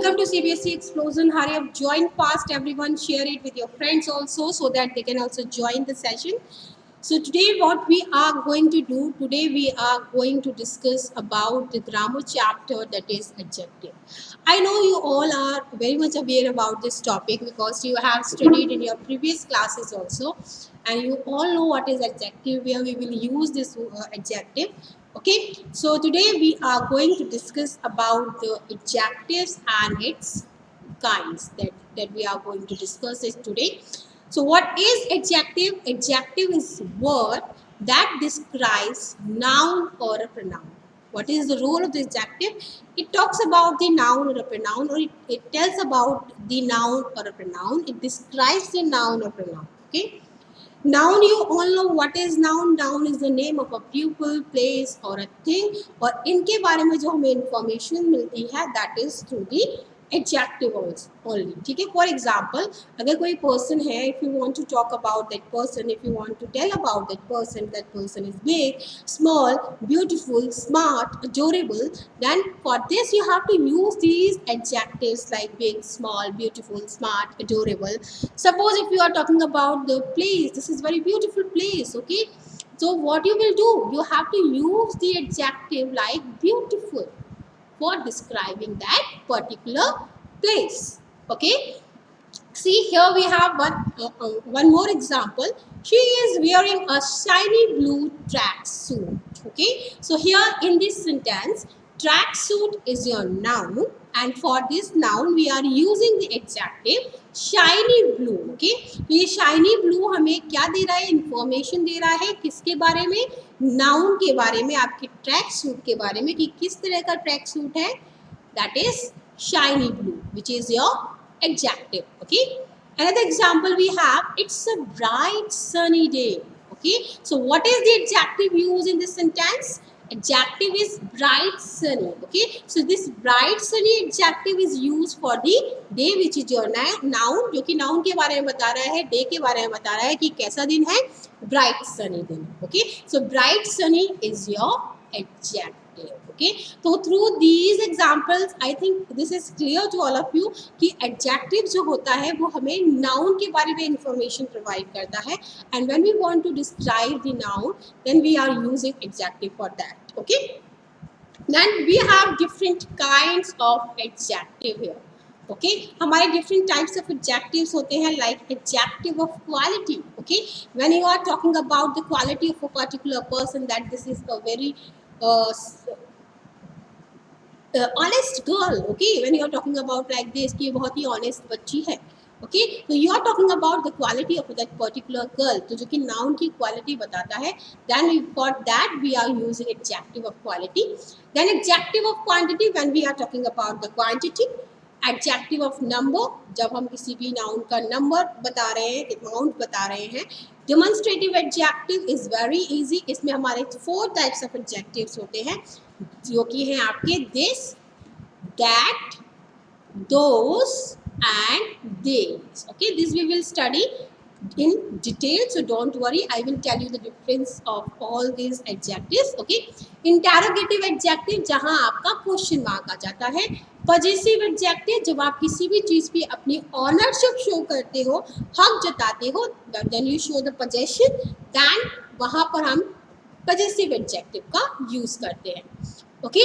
Welcome to CBSE Explosion. Hurry up, join fast, everyone. Share it with your friends also so that they can also join the session. So today what we are going to do, today we are going to discuss about the grammar chapter, that is adjective. I know you all are very much aware about this topic because you have studied in your previous classes also, and you all know what is adjective, where we will use this adjective. Okay, so today we are going to discuss about the adjectives and its kinds, that we are going to discuss it today. So what is adjective? Adjective is word that describes noun or a pronoun. What is the role of the adjective? It talks about the noun or a pronoun, or it tells about the noun or a pronoun. It describes the noun or pronoun. Okay. Noun, you all know what is noun. Noun is the name of a people, place or a thing, और इनके बारे में जो हमें information मिलती है, that is through the adjective only. ठीक है. For example, अगर कोई person है, if you want to talk about that person, if you want to tell about that person is big, small, beautiful, smart, adorable, then for this you have to use these adjectives like big, small, beautiful, smart, adorable. Suppose if you are talking about the place, this is very beautiful place. Okay, so what you will do, you have to use the adjective like beautiful for describing that particular place. Okay, see here we have one more example. She is wearing a shiny blue track suit. Okay, so here in this sentence, track suit is your noun, and for this noun we are using the adjective shiny blue. Okay, तो ये shiny blue हमें क्या दे रहा है? Information दे रहा है किसके बारे में? नाउन के बारे में, आपके ट्रैक सूट के बारे में, कि किस तरह का ट्रैक सूट है. That is shiny blue, which is your adjective. Okay, another example we have, it's a bright sunny day. Okay, so what is the adjective used in this sentence? Adjective is bright sunny. Okay, so this bright sunny adjective is used for the day, which is your noun, जो कि noun के बारे में बता रहा है, day के बारे में बता रहा है कि कैसा दिन है, bright sunny दिन. Okay, so bright sunny is your adjective. Okay, तो through these examples I think this is clear to all of you कि adjective जो होता है वो हमें noun के बारे में information provide करता है, and when we want to describe the noun then we are using adjective for that. Okay, then we have different kinds of adjective here. Okay, हमारे different types of adjectives होते हैं, like adjective of quality. Okay, when you are talking about the quality of a particular person, that this is a very honest girl. Okay, when you are talking about like this कि ये बहुत ही honest बच्ची है. Okay, so you are talking about the quality of that particular girl, तो जो कि noun की quality बताता है, then for that we are using adjective of quality. Then adjective of quantity, when we are talking about the quantity. Adjective of number, जब हम किसी भी noun का number बता रहे हैं, amount बता रहे हैं. Demonstrative adjective is very easy. इसमें हमारे 4 types of adjectives होते हैं, जो कि हैं आपके this, that, those and these. Okay, this we will study in detail, so don't worry, I will tell you the difference of all these adjectives. Okay, interrogative adjective, जहां आपका question mark आ जाता है. पजेसिव एडजेक्टिव, जब आप किसी भी चीज पे अपनी ऑनरशिप शो करते हो, हक जताते हो, then you show the possession, then वहां पर हम पजेसिव एडजेक्टिव का यूज करते हैं. Okay,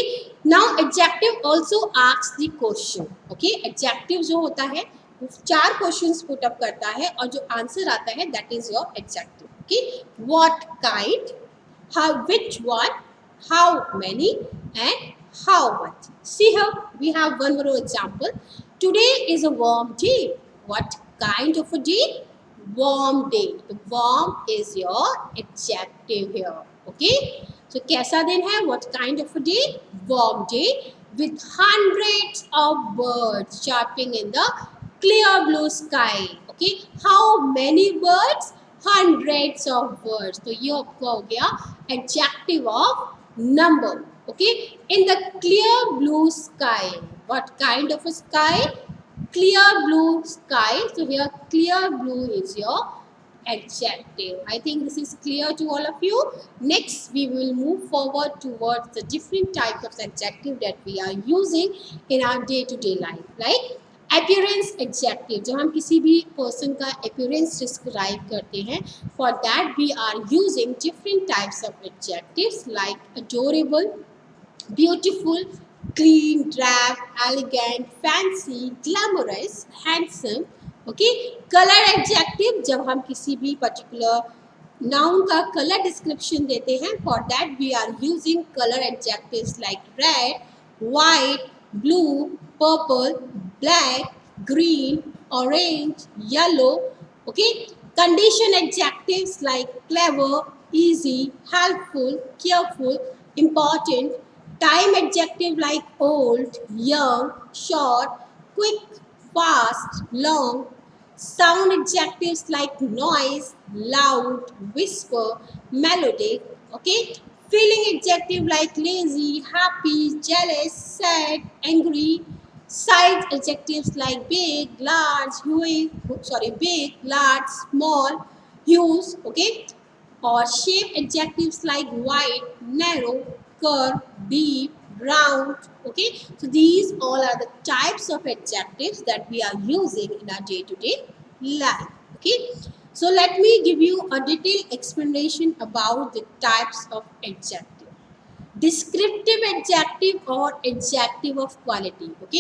now adjective also asks the question. Okay, adjective जो होता है 4 क्वेश्चंस पुट अप करता है, और जो आंसर आता है that is your adjective. Okay, what kind, how, which one, how many and how much. See here we have one more example. Today is a warm day. What kind of a day? Warm day. The warm is your adjective here. Okay, so कैसा दिन है? What kind of a day? Warm day with hundreds of birds chirping in the clear blue sky. Okay, how many birds? Hundreds of birds. तो ये आपका हो गया adjective of number. Okay, in the clear blue sky. What kind of a sky? Clear blue sky. So here clear blue is your adjective. I think this is clear to all of you. Next, we will move forward towards the different types of adjective that we are using in our day-to-day life. Like appearance adjective, जब हम किसी भी person का appearance describe करते हैं, for that we are using different types of adjectives like adorable, beautiful, clean, drab, elegant, fancy, glamorous, handsome. Okay, colour adjective, जब हम किसी भी पर्टिकुलर नाउन का कलर डिस्क्रिप्शन देते हैं, for that we are using colour adjectives like red, white, blue, purple, black, green, orange, yellow. Okay, condition adjectives like clever, easy, helpful, careful, important. Time adjective like old, young, short, quick, fast, long. Sound adjectives like noise, loud, whisper, melodic. Okay. Feeling adjective like lazy, happy, jealous, sad, angry. Size adjectives like big, large, huge, big, large, small, huge. Okay. Or shape adjectives like wide, narrow, curved, deep, round. Okay, so these all are the types of adjectives that we are using in our day-to-day life. Okay, so let me give you a detailed explanation about the types of adjective. Descriptive adjective और adjective of quality. Okay,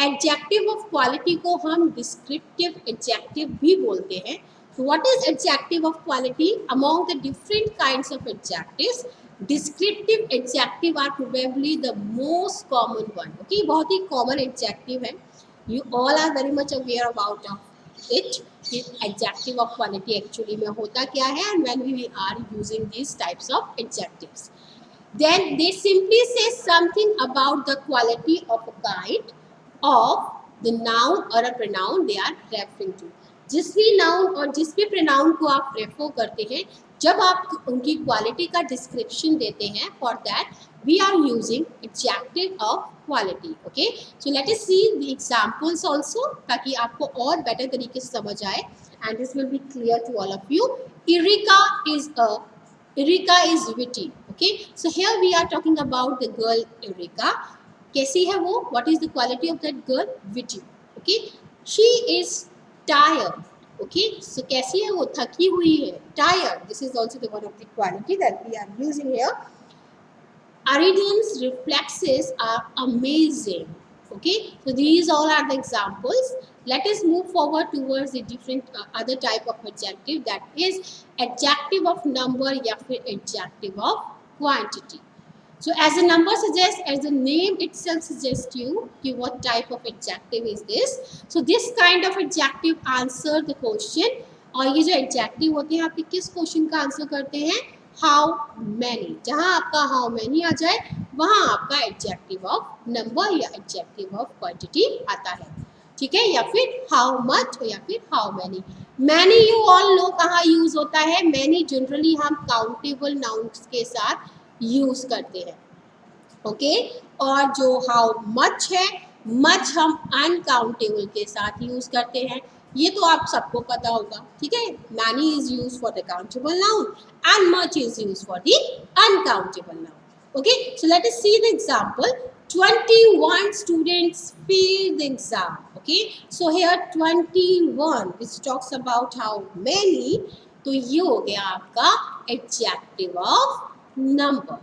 adjective of quality को हम descriptive adjective भी बोलते हैं. So what is adjective of quality? Among the different kinds of adjectives, descriptive adjective are probably the most common one. Okay, बहुत ही common adjective है. You all are very much aware about it. Adjective of quality actually में होता क्या है, and when we are using these types of adjectives, then they simply say something about the quality of a kind of the noun or a pronoun they are referring to. जिस भी noun और जिस भी pronoun को आप refer करते हैं, जब आप उनकी क्वालिटी का डिस्क्रिप्शन देते हैं, for that we are using adjective of quality. Okay, so let us see the examples also, ताकि आपको और बेटर तरीके से समझ आए, and this will be clear to all of you. Erika is witty. Okay, so here we are talking about the girl Erika. कैसी है वो? What is the quality of that girl? Witty. Okay, she is tired. Okay, so कैसी है वो? थकी हुई है. Tired. This is also the one of the quality that we are using here. Aridian's reflexes are amazing. Okay, so these all are the examples. Let us move forward towards the different other type of adjective, that is adjective of number या फिर adjective of quantity. So as the number suggests, as the name itself suggests you what type of adjective is this. So this kind of adjective answer the question. और ये जो adjective होते हैं, आपके किस question का आंसर करते हैं? How many. जहाँ आपका how many आ जाए, वहाँ आपका adjective of number या adjective of quantity आता है. ठीक है, या फिर how much या फिर how many. Many you all know कहाँ यूज होता है? Many जनरली हम काउंटेबल नाउन्स के साथ यूज करते हैं. ओके, और जो हाउ मच है, मच हम अनकाउंटेबल के साथ यूज करते हैं. ये तो आप सबको पता होगा. ठीक है, many is use for the countable noun and much is use for the uncountable noun. Okay, so let us see the example. 21 students failed the exam. Okay, so here 21 which talks about how many, तो ये हो गया आपका adjective of number.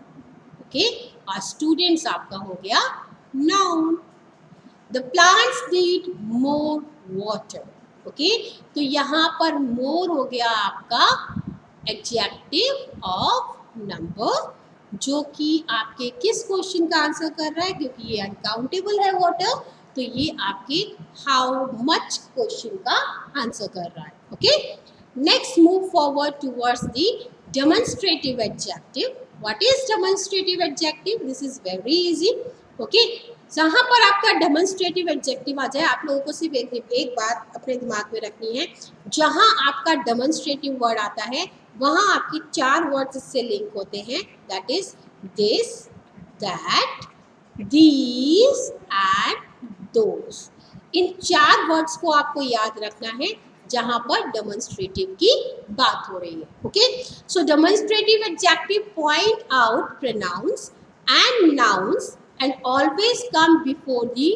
Okay, और students आपका हो गया noun. The plants need more water. Okay, तो यहाँ पर मोर हो गया आपका एडजेक्टिव ऑफ नंबर, जो कि आपके किस क्वेश्चन का आंसर कर रहा है, क्योंकि ये अनकाउंटेबल है वाटर, तो ये आपके हाउ मच क्वेश्चन का आंसर कर रहा है. Okay, next move forward towards the demonstrative adjective. What is demonstrative adjective? This is very easy. Okay, जहाँ पर आपका demonstrative adjective आ जाए, आप लोगों को सिर्फ एक बात अपने दिमाग में रखनी है. जहाँ आपका demonstrative word आता है, वहाँ आपकी 4 words इससे लिंक होते हैं. That is this, that, these and those. In 4 words को आपको याद रखना है. जहां पर डेमोन्स्ट्रेटिव की बात हो रही है. Okay, so demonstrative adjective point out pronouns and nouns and always come before the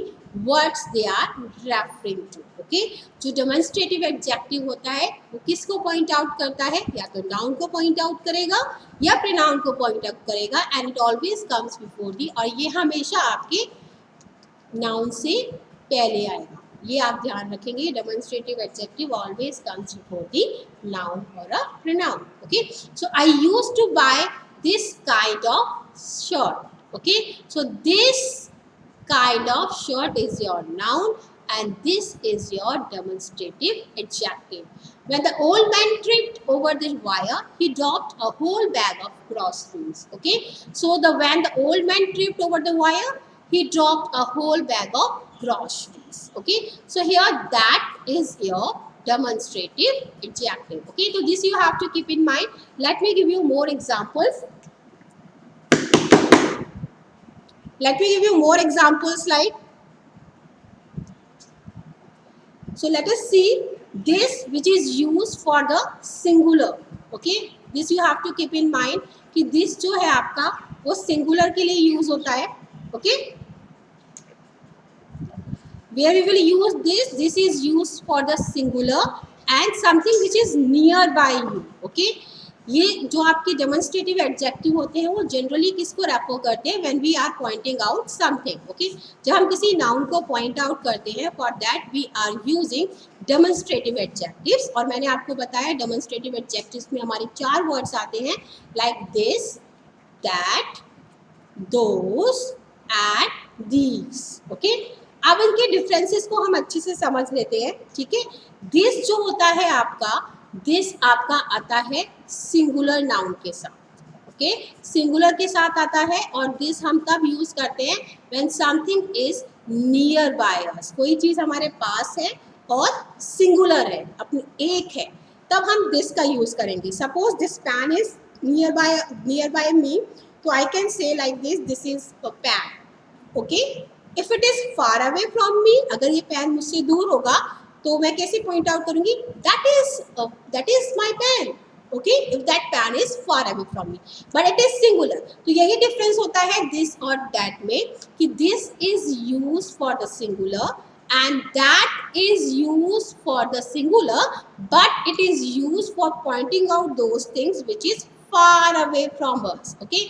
words they are referring to. Okay, जो डेमोन्स्ट्रेटिव एडजेक्टिव होता है वो किसको पॉइंट आउट करता है? या तो नाउन को पॉइंट आउट करेगा या प्रोनाउन को पॉइंट आउट करेगा, and it always comes before दी, और ये हमेशा आपके नाउन से पहले आएगा. ये आप ध्यान रखेंगे. Demonstrative adjective always comes before the noun और a pronoun. Okay, so I used to buy this kind of shirt. Okay, so this kind of shirt is your noun and this is your demonstrative adjective. When the old man tripped over the wire, he dropped a whole bag of groceries. Okay, so when the old man tripped over the wire, he dropped a whole bag of groceries. Okay, so here that is your demonstrative adjective. Okay, so this you have to keep in mind. Let me give you more examples. Let me give you more examples like, so let us see this which is used for the singular. Okay, this you have to keep in mind कि this जो है आपका वो singular के लिए use होता है. Okay, where we will use this is used for the singular and something which is nearby you. Okay, ये जो आपके डेमोन्स्ट्रेटिव एडजेक्टिव होते हैं वो जनरली किसको रेफर करते हैं? When we are pointing out something. Okay, जब हम किसी नाउन को पॉइंट आउट करते हैं, for that we are using demonstrative adjectives. और मैंने आपको बताया डेमोन्स्ट्रेटिव एडजेक्टिव्स में हमारे 4 वर्ड्स आते हैं, like this, that, those and these. Okay, अब इनके डिफरेंसेस को हम अच्छे से समझ लेते हैं. ठीक है, दिस जो होता है आपका, दिस आपका आता है सिंगुलर नाउन के साथ. ओके, सिंगुलर के साथ आता है, और दिस हम तब यूज करते हैं when something is near by अस. कोई चीज हमारे पास है और सिंगुलर है, अपनी एक है, तब हम दिस का यूज करेंगे. Suppose this pen is near by me, तो I can say like this is a pen. Okay, if it is far away from me, अगर ये पेन मुझसे दूर होगा तो मैं कैसे पॉइंट आउट करूंगी? That is my pen. Okay, if that pen is far away from me, but it is singular. तो यही डिफरेंस होता है दिस और दैट में, कि this is use for the singular and that is used for the singular, but it is used for pointing out those things which is far away from us. Okay,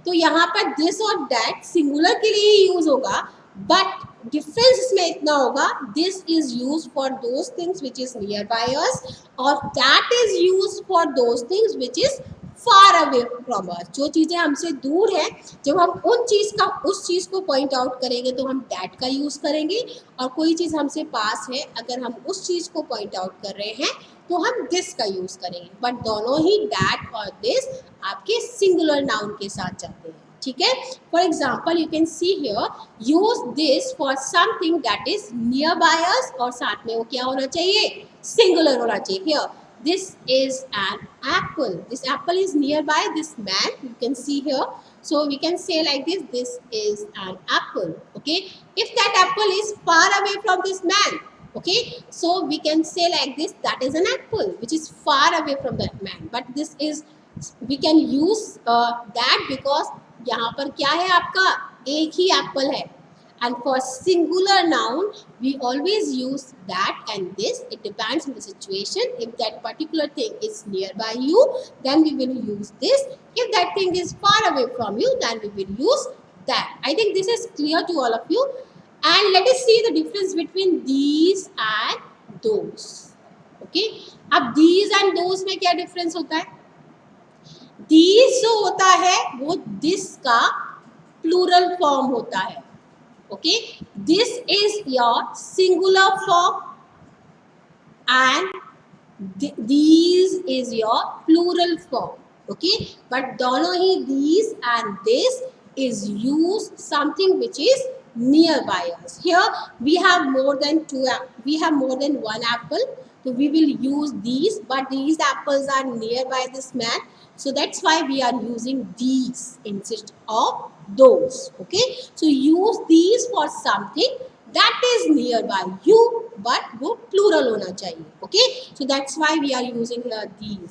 तो यहाँ पर this और that singular के लिए use होगा, but difference इसमें इतना होगा, this is use for those things which is near by us, और that is use for those things which is far away from us. जो चीज़ें हमसे दूर हैं, जब हम उस चीज़ को पॉइंट आउट करेंगे तो हम दैट का यूज़ करेंगे, और कोई चीज़ हमसे पास है, अगर हम उस चीज़ को पॉइंट आउट कर रहे हैं तो हम दिस का यूज़ करेंगे. बट दोनों ही दैट और दिस आपके सिंगुलर नाउन के साथ जाते हैं. ठीक है, for example you can see here, use this for something that is near by us, और साथ में वो क्या होना चाहिए? सिंगुलर होना चाहिए. Here this is an apple. This apple is nearby this man, you can see here. So we can say like this is an apple. Okay, if that apple is far away from this man, okay, so we can say like this, that is an apple which is far away from that man. But this is, we can use that because यहाँ पर क्या है आपका? एक ही Apple है. And for singular noun, we always use that and this. It depends on the situation. If that particular thing is nearby you, then we will use this. If that thing is far away from you, then we will use that. I think this is clear to all of you. And let us see the difference between these and those. Okay? अब these and those में क्या difference होता है? These जो होता है वो this का plural form होता है. Okay, this is your singular form and these is your plural form. Okay, but दोनों ही these and this is used something which is nearby us. Here we have more than one apple, so we will use these, but these apples are nearby this man, so that's why we are using these instead of those. Okay, so use these for something that is nearby you, but वो plural होना चाहिए. Okay, so that's why we are using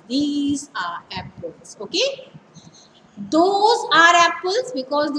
these are apples. Okay, those are apples because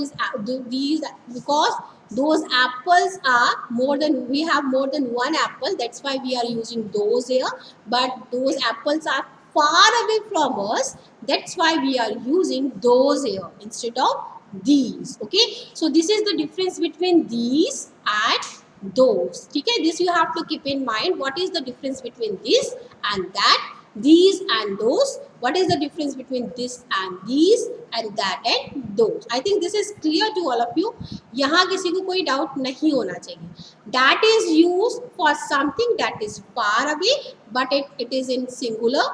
these because those apples are more than, we have more than one apple, that's why we are using those here. But those apples are far away from us, that's why we are using those here instead of these. Okay, so this is the difference between these and those. Okay, this you have to keep in mind. What is the difference between this and that, these and those? What is the difference between this and these and that and those? I think this is clear to all of you. यहाँ किसी को कोई doubt नहीं होना चाहिए. That is used for something that is far away, but it is in singular,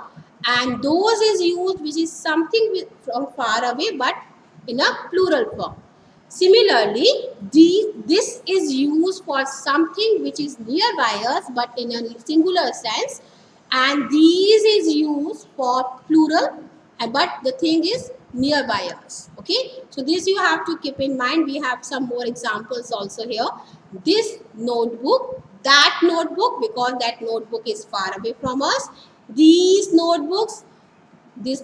and those is used which is something from far away but in a plural form. Similarly, this is used for something which is nearby us but in a singular sense, and these is used for plural, but the thing is nearby us. Okay, so this you have to keep in mind. We have some more examples also here. This notebook, that notebook, because that notebook is far away from us. These notebooks, this,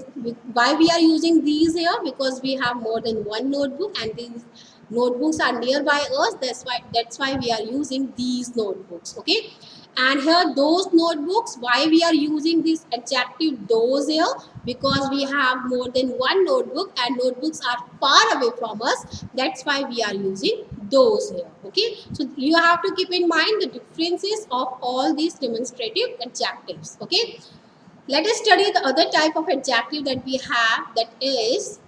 why we are using these here, because we have more than one notebook and these notebooks are nearby us, that's why we are using these notebooks. Okay, and here those notebooks, why we are using this adjective those here, because we have more than one notebook and notebooks are far away from us, that's why we are using those here. Okay, so you have to keep in mind the differences of all these demonstrative adjectives. Okay, let us study the other type of adjective that we have, that is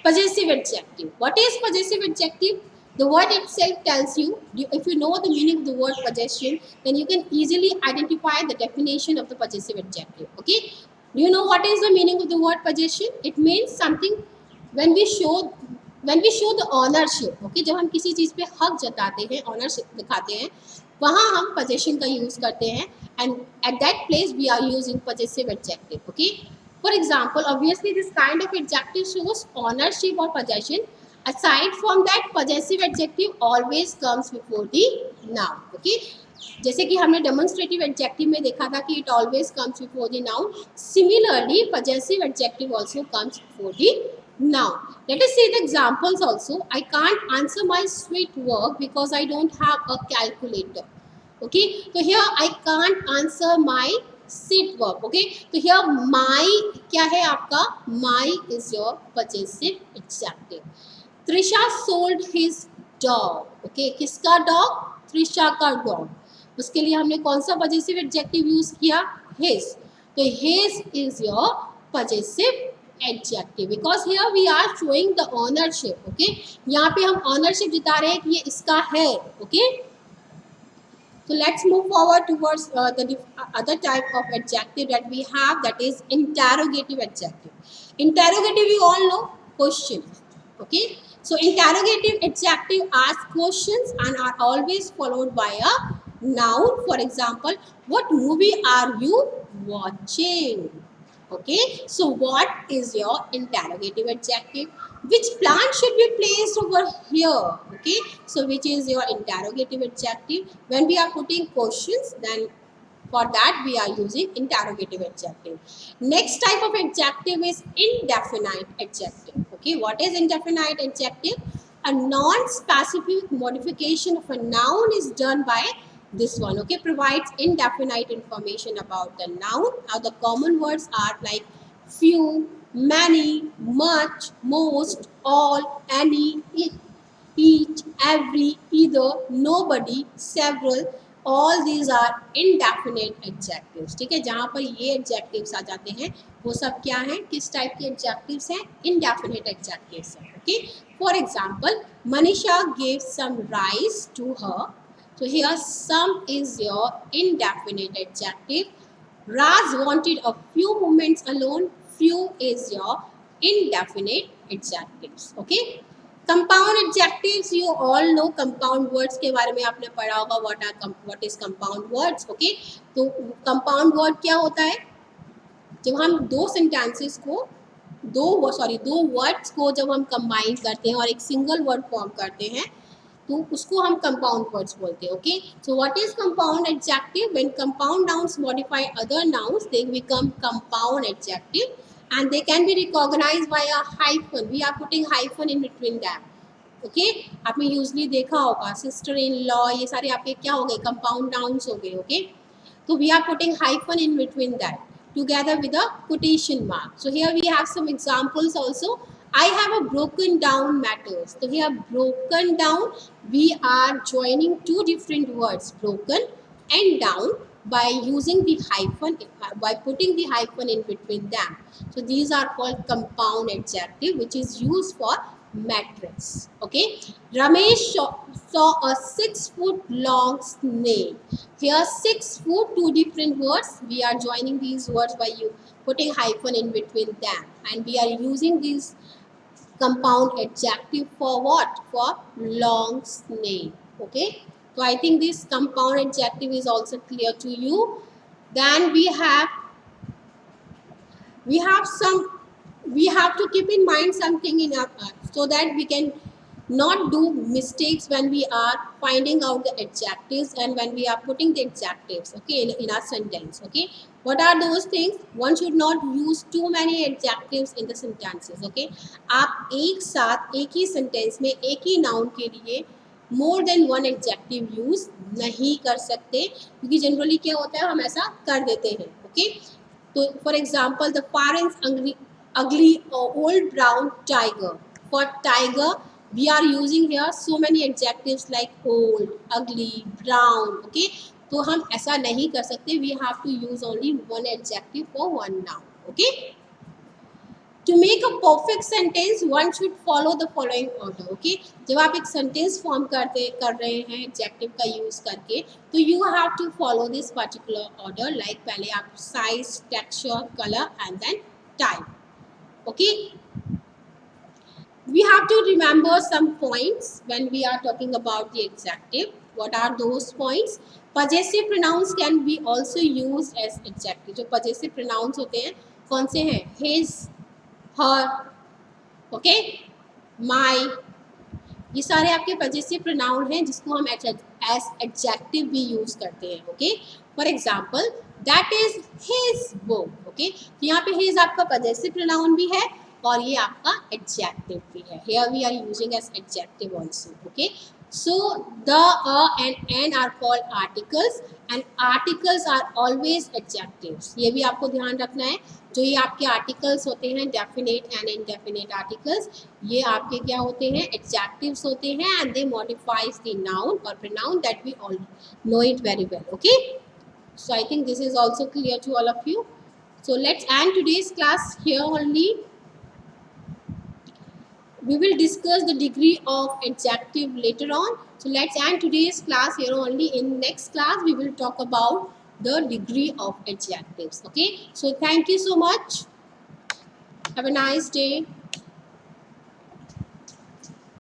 possessive adjective. What is possessive adjective? The word itself tells you. If you know the meaning of the word possession, then you can easily identify the definition of the possessive adjective. Okay, do you know what is the meaning of the word possession? It means something when we show the ownership. Okay, जब हम किसी चीज़ पे हक जताते हैं, ownership दिखाते हैं, वहाँ हम possession का use करते हैं, and at that place we are using possessive adjective. Okay, for example, obviously this kind of adjective shows ownership or possession. Aside from that, possessive adjective always comes before the noun. Okay, जैसे कि हमने demonstrative adjective में देखा था कि it always comes before the noun. Similarly, possessive adjective also comes before the noun. Let us see the examples also. I can't answer my sweet work because I don't have a calculator. Okay, so here I can't answer my sit work. Okay, तो here my क्या है आपका? My is your possessive adjective. Trisha sold his dog. Okay, किसका dog? Trisha का dog. उसके लिए हमने कौन सा possessive adjective use किया? His. तो his is your possessive adjective because here we are showing the ownership. Okay, यहाँ पे हम ownership जता रहे हैं कि ये इसका है. Okay. So let's move forward towards the other type of adjective that we have, that is interrogative adjective. Interrogative, you all know, question. Okay, so interrogative adjective ask questions and are always followed by a noun. For example, what movie are you watching? Okay, so what is your interrogative adjective? Which plant should be placed over here? Okay, so which is your interrogative adjective? When we are putting questions, then for that we are using interrogative adjective. Next type of adjective is indefinite adjective. Okay, what is indefinite adjective? A non-specific modification of a noun is done by this one. Okay, provides indefinite information about the noun. Now the common words are like few, many, much, most, all, any, each, every, either, nobody, several. All these are indefinite adjectives. ठीक है, जहाँ पर ये adjectives आ जाते हैं वो सब क्या हैं, किस टाइप के adjectives हैं? Indefinite adjectives हैं. Okay, for example, Manisha gave some rice to her. So here some is your indefinite adjective. Raz wanted a few moments alone. Few is your indefinite adjectives. Okay. Compound adjectives, you all know compound words के बारे में आपने पढ़ा होगा. What is compound words? Okay. तो compound word क्या होता है? जब हम दो sentences को दो words को जब हम combine करते हैं और एक single word form करते हैं, तो उसको हम कंपाउंड वर्ड्स बोलते हैं. Okay, so what is compound adjective? When compound nouns modify other nouns they become compound adjective and they can be recognised by a hyphen. We are putting hyphen in between them. Okay, आपने usually देखा होगा sister in law, ये सारे आपके क्या हो गए? Compound nouns हो गए. Okay, so we are putting hyphen in between that together with a quotation mark. So here we have some examples also. I have a broken down matters. So here broken down, we are joining two different words, broken and down, by using the hyphen, by putting the hyphen in between them. So these are called compound adjective, which is used for mattress. Okay, Ramesh saw a 6-foot long snake. Here 6 foot, two different words. We are joining these words by you putting hyphen in between them, and we are using these compound adjective for what? For long snake. Okay, so I think this compound adjective is also clear to you. Then we have some, we have to keep in mind something in our part so that we can not do mistakes when we are finding out the adjectives and when we are putting the adjectives, okay, in our sentence. Okay, what are those things? One should not use too many adjectives in the sentences. Okay, आप एक साथ एक ही sentence में एक ही noun के लिए more than one adjective use नहीं कर सकते, क्योंकि जनरली क्या होता है, हम ऐसा कर देते हैं. Okay, so for example, the parents ugly old brown tiger. For tiger, we are using here so many adjectives like old, ugly, brown. Okay, तो हम ऐसा नहीं कर सकते. We have to use only one adjective for one noun. Okay, to make a perfect sentence, one should follow the following order. Okay, जब आप एक sentence form कर रहे हैं adjective का use करके, तो you have to follow this particular order. Like पहले आप size, texture, color, and then type. Okay, we have to remember some points when we are talking about the adjective. What are those points? Possessive pronouns can be also used as adjective. जो possessive pronouns होते हैं कौन से हैं? His, her, okay, my, ये सारे आपके possessive pronoun हैं जिसको हम as adjective भी use करते हैं. Okay, for example, that is his book. Okay, तो यहाँ पे his आपका possessive pronoun भी है और ये आपका adjective भी है. Here we are using as adjective also. Okay, so the, and an are called articles and articles are always adjectives. ये भी आपको ध्यान रखना है. जो ये आपके articles होते हैं definite and indefinite articles, ये आपके क्या होते हैं? Adjectives होते हैं and they modifies the noun or pronoun that we all know it very well. Okay, so I think this is also clear to all of you. So let's end today's class here only. We will discuss the degree of adjective later on. So let's end today's class here only. In next class, we will talk about the degree of adjectives. Okay, so thank you so much. Have a nice day.